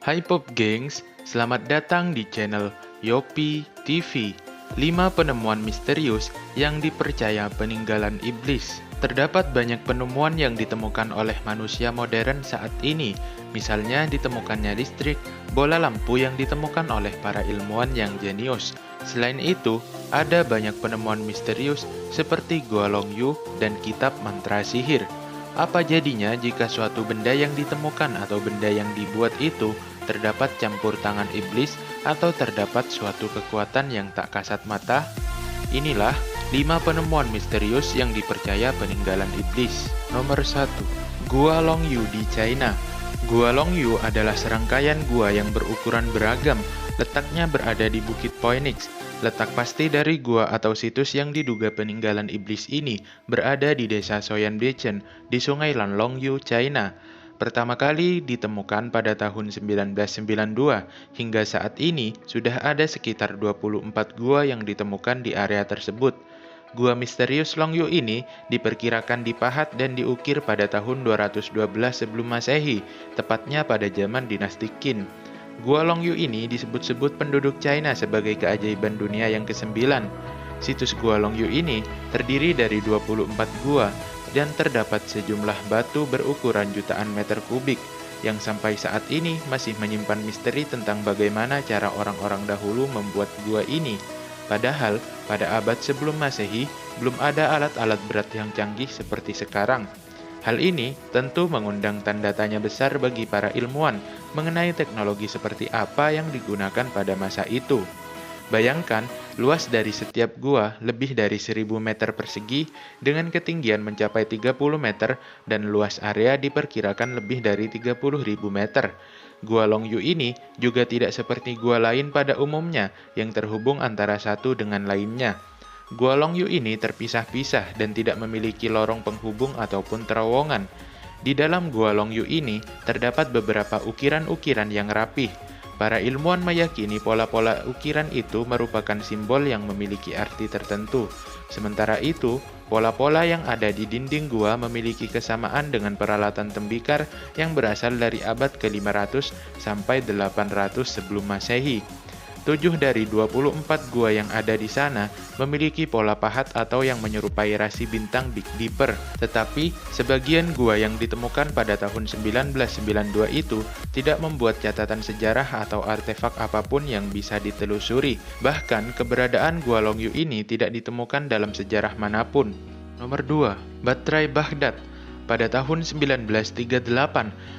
Hai Pop Gengs, selamat datang di channel Yopi TV. 5 penemuan misterius yang dipercaya peninggalan iblis. Terdapat banyak penemuan yang ditemukan oleh manusia modern saat ini. Misalnya ditemukannya listrik, bola lampu yang ditemukan oleh para ilmuwan yang jenius. Selain itu, ada banyak penemuan misterius seperti Gua Longyu dan kitab mantra sihir. Apa jadinya jika suatu benda yang ditemukan atau benda yang dibuat itu terdapat campur tangan iblis atau terdapat suatu kekuatan yang tak kasat mata? Inilah 5 penemuan misterius yang dipercaya peninggalan iblis. Nomor 1. Gua Longyu di China. Gua Longyu adalah serangkaian gua yang berukuran beragam. Letaknya berada di Bukit Phoenix. Letak pasti dari gua atau situs yang diduga peninggalan iblis ini berada di desa Soyanbechen di Sungai Lanlongyu, China. Pertama kali ditemukan pada tahun 1992, hingga saat ini sudah ada sekitar 24 gua yang ditemukan di area tersebut. Gua misterius Longyu ini diperkirakan dipahat dan diukir pada tahun 212 sebelum Masehi, tepatnya pada zaman dinasti Qin. Gua Longyu ini disebut-sebut penduduk China sebagai keajaiban dunia yang kesembilan. Situs Gua Longyu ini terdiri dari 24 gua dan terdapat sejumlah batu berukuran jutaan meter kubik yang sampai saat ini masih menyimpan misteri tentang bagaimana cara orang-orang dahulu membuat gua ini. Padahal, pada abad sebelum Masehi, belum ada alat-alat berat yang canggih seperti sekarang. Hal ini tentu mengundang tanda tanya besar bagi para ilmuwan mengenai teknologi seperti apa yang digunakan pada masa itu. Bayangkan, luas dari setiap gua lebih dari 1000 meter persegi dengan ketinggian mencapai 30 meter dan luas area diperkirakan lebih dari 30.000 meter. Gua Longyu ini juga tidak seperti gua lain pada umumnya yang terhubung antara satu dengan lainnya. Gua Longyu ini terpisah-pisah dan tidak memiliki lorong penghubung ataupun terowongan. Di dalam Gua Longyu ini terdapat beberapa ukiran-ukiran yang rapih. Para ilmuwan meyakini pola-pola ukiran itu merupakan simbol yang memiliki arti tertentu. Sementara itu, pola-pola yang ada di dinding gua memiliki kesamaan dengan peralatan tembikar yang berasal dari abad ke-500 sampai 800 sebelum Masehi. 7 dari 24 gua yang ada di sana memiliki pola pahat atau yang menyerupai rasi bintang Big Dipper. Tetapi, sebagian gua yang ditemukan pada tahun 1992 itu tidak membuat catatan sejarah atau artefak apapun yang bisa ditelusuri. Bahkan, keberadaan Gua Longyu ini tidak ditemukan dalam sejarah manapun. Nomor 2. Bahtrai Baghdad. Pada tahun 1938,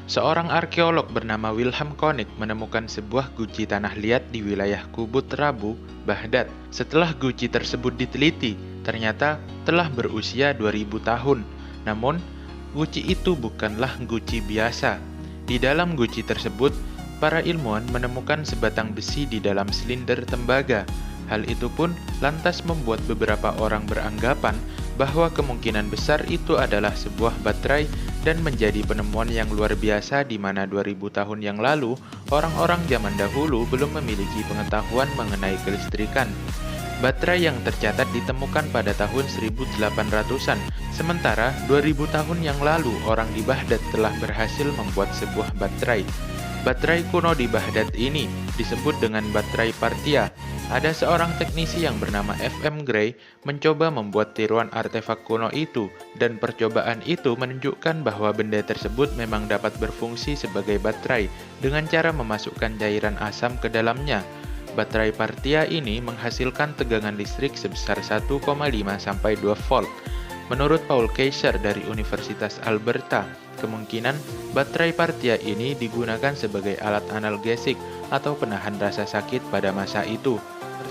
seorang arkeolog bernama Wilhelm Koenig menemukan sebuah guci tanah liat di wilayah Kubut Rabu, Baghdad. Setelah guci tersebut diteliti, ternyata telah berusia 2000 tahun. Namun, guci itu bukanlah guci biasa. Di dalam guci tersebut, para ilmuwan menemukan sebatang besi di dalam silinder tembaga. Hal itu pun lantas membuat beberapa orang beranggapan bahwa kemungkinan besar itu adalah sebuah baterai dan menjadi penemuan yang luar biasa di mana 2000 tahun yang lalu, orang-orang zaman dahulu belum memiliki pengetahuan mengenai kelistrikan. Baterai yang tercatat ditemukan pada tahun 1800-an, sementara 2000 tahun yang lalu orang di Baghdad telah berhasil membuat sebuah baterai. Baterai kuno di Baghdad ini disebut dengan baterai Parthia. Ada seorang teknisi yang bernama F.M. Gray mencoba membuat tiruan artefak kuno itu, dan percobaan itu menunjukkan bahwa benda tersebut memang dapat berfungsi sebagai baterai dengan cara memasukkan cairan asam ke dalamnya. Baterai Parthia ini menghasilkan tegangan listrik sebesar 1,5 sampai 2 volt. Menurut Paul Kaiser dari Universitas Alberta, kemungkinan baterai Parthia ini digunakan sebagai alat analgesik atau penahan rasa sakit pada masa itu.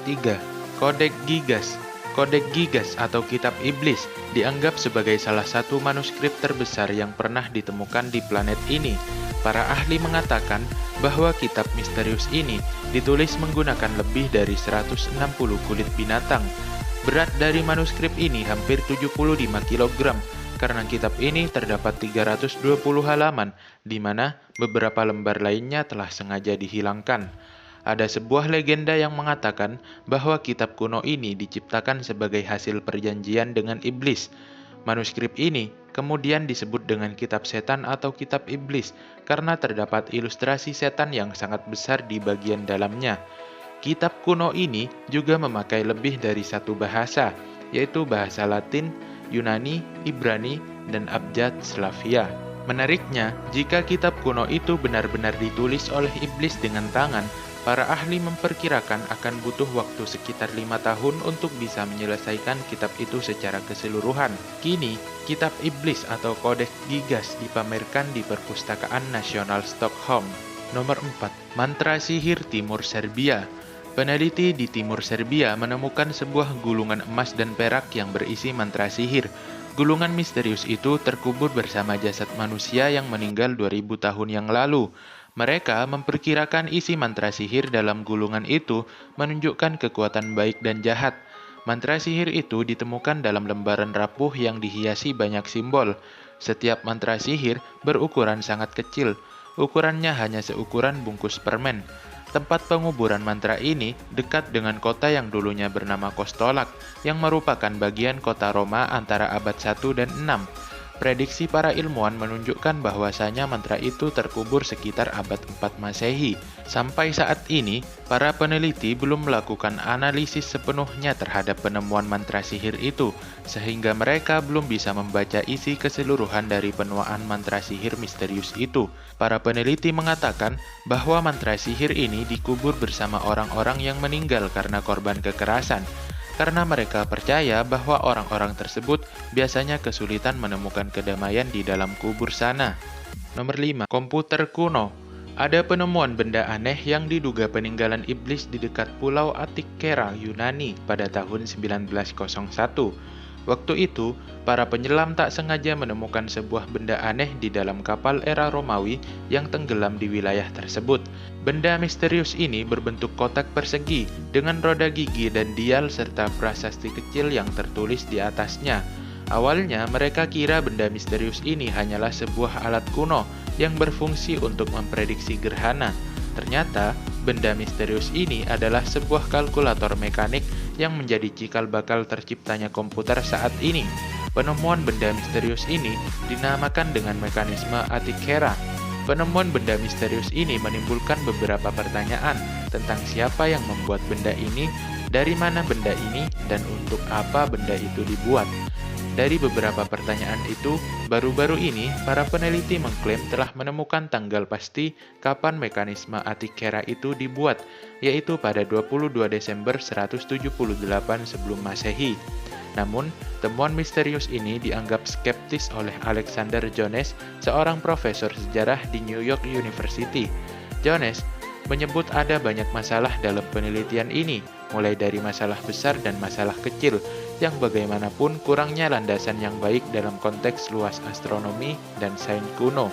Ketiga, Codex Gigas. Codex Gigas atau Kitab Iblis dianggap sebagai salah satu manuskrip terbesar yang pernah ditemukan di planet ini. Para ahli mengatakan bahwa kitab misterius ini ditulis menggunakan lebih dari 160 kulit binatang. Berat dari manuskrip ini hampir 75 kg. Karena kitab ini terdapat 320 halaman, di mana beberapa lembar lainnya telah sengaja dihilangkan. Ada sebuah legenda yang mengatakan bahwa kitab kuno ini diciptakan sebagai hasil perjanjian dengan iblis. Manuskrip ini kemudian disebut dengan kitab setan atau kitab iblis karena terdapat ilustrasi setan yang sangat besar di bagian dalamnya. Kitab kuno ini juga memakai lebih dari satu bahasa, yaitu bahasa Latin, Yunani, Ibrani, dan abjad Slavia. Menariknya, jika kitab kuno itu benar-benar ditulis oleh iblis dengan tangan, para ahli memperkirakan akan butuh waktu sekitar 5 tahun untuk bisa menyelesaikan kitab itu secara keseluruhan. Kini, kitab iblis atau Codex Gigas dipamerkan di Perpustakaan Nasional Stockholm. Nomor 4. Mantra sihir Timur Serbia. Peneliti di Timur Serbia menemukan sebuah gulungan emas dan perak yang berisi mantra sihir. Gulungan misterius itu terkubur bersama jasad manusia yang meninggal 2000 tahun yang lalu. Mereka memperkirakan isi mantra sihir dalam gulungan itu menunjukkan kekuatan baik dan jahat. Mantra sihir itu ditemukan dalam lembaran rapuh yang dihiasi banyak simbol. Setiap mantra sihir berukuran sangat kecil. Ukurannya hanya seukuran bungkus permen. Tempat penguburan mantra ini dekat dengan kota yang dulunya bernama Kostolak, yang merupakan bagian kota Roma antara abad 1 dan 6. Prediksi para ilmuwan menunjukkan bahwasanya mantra itu terkubur sekitar abad 4 Masehi. Sampai saat ini, para peneliti belum melakukan analisis sepenuhnya terhadap penemuan mantra sihir itu, sehingga mereka belum bisa membaca isi keseluruhan dari penuaan mantra sihir misterius itu. Para peneliti mengatakan bahwa mantra sihir ini dikubur bersama orang-orang yang meninggal karena korban kekerasan, karena mereka percaya bahwa orang-orang tersebut biasanya kesulitan menemukan kedamaian di dalam kubur sana. Nomor 5. Komputer kuno. Ada penemuan benda aneh yang diduga peninggalan iblis di dekat Pulau Atikera, Yunani pada tahun 1901. Waktu itu, para penyelam tak sengaja menemukan sebuah benda aneh di dalam kapal era Romawi yang tenggelam di wilayah tersebut. Benda misterius ini berbentuk kotak persegi dengan roda gigi dan dial serta prasasti kecil yang tertulis di atasnya. Awalnya mereka kira benda misterius ini hanyalah sebuah alat kuno yang berfungsi untuk memprediksi gerhana. Ternyata, benda misterius ini adalah sebuah kalkulator mekanik yang menjadi cikal bakal terciptanya komputer saat ini. Penemuan benda misterius ini dinamakan dengan mekanisme Atikera. Penemuan benda misterius ini menimbulkan beberapa pertanyaan tentang siapa yang membuat benda ini, dari mana benda ini, dan untuk apa benda itu dibuat. Dari beberapa pertanyaan itu, baru-baru ini para peneliti mengklaim telah menemukan tanggal pasti kapan mekanisme Atikera itu dibuat, yaitu pada 22 Desember 178 sebelum Masehi. Namun, temuan misterius ini dianggap skeptis oleh Alexander Jones, seorang profesor sejarah di New York University. Jones menyebut ada banyak masalah dalam penelitian ini, mulai dari masalah besar dan masalah kecil, yang bagaimanapun kurangnya landasan yang baik dalam konteks luas astronomi dan sains kuno.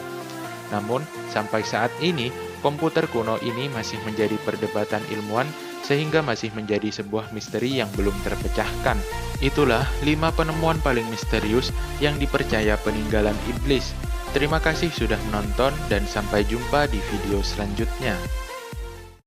Namun, sampai saat ini, komputer kuno ini masih menjadi perdebatan ilmuwan sehingga masih menjadi sebuah misteri yang belum terpecahkan. Itulah 5 penemuan paling misterius yang dipercaya peninggalan iblis. Terima kasih sudah menonton dan sampai jumpa di video selanjutnya.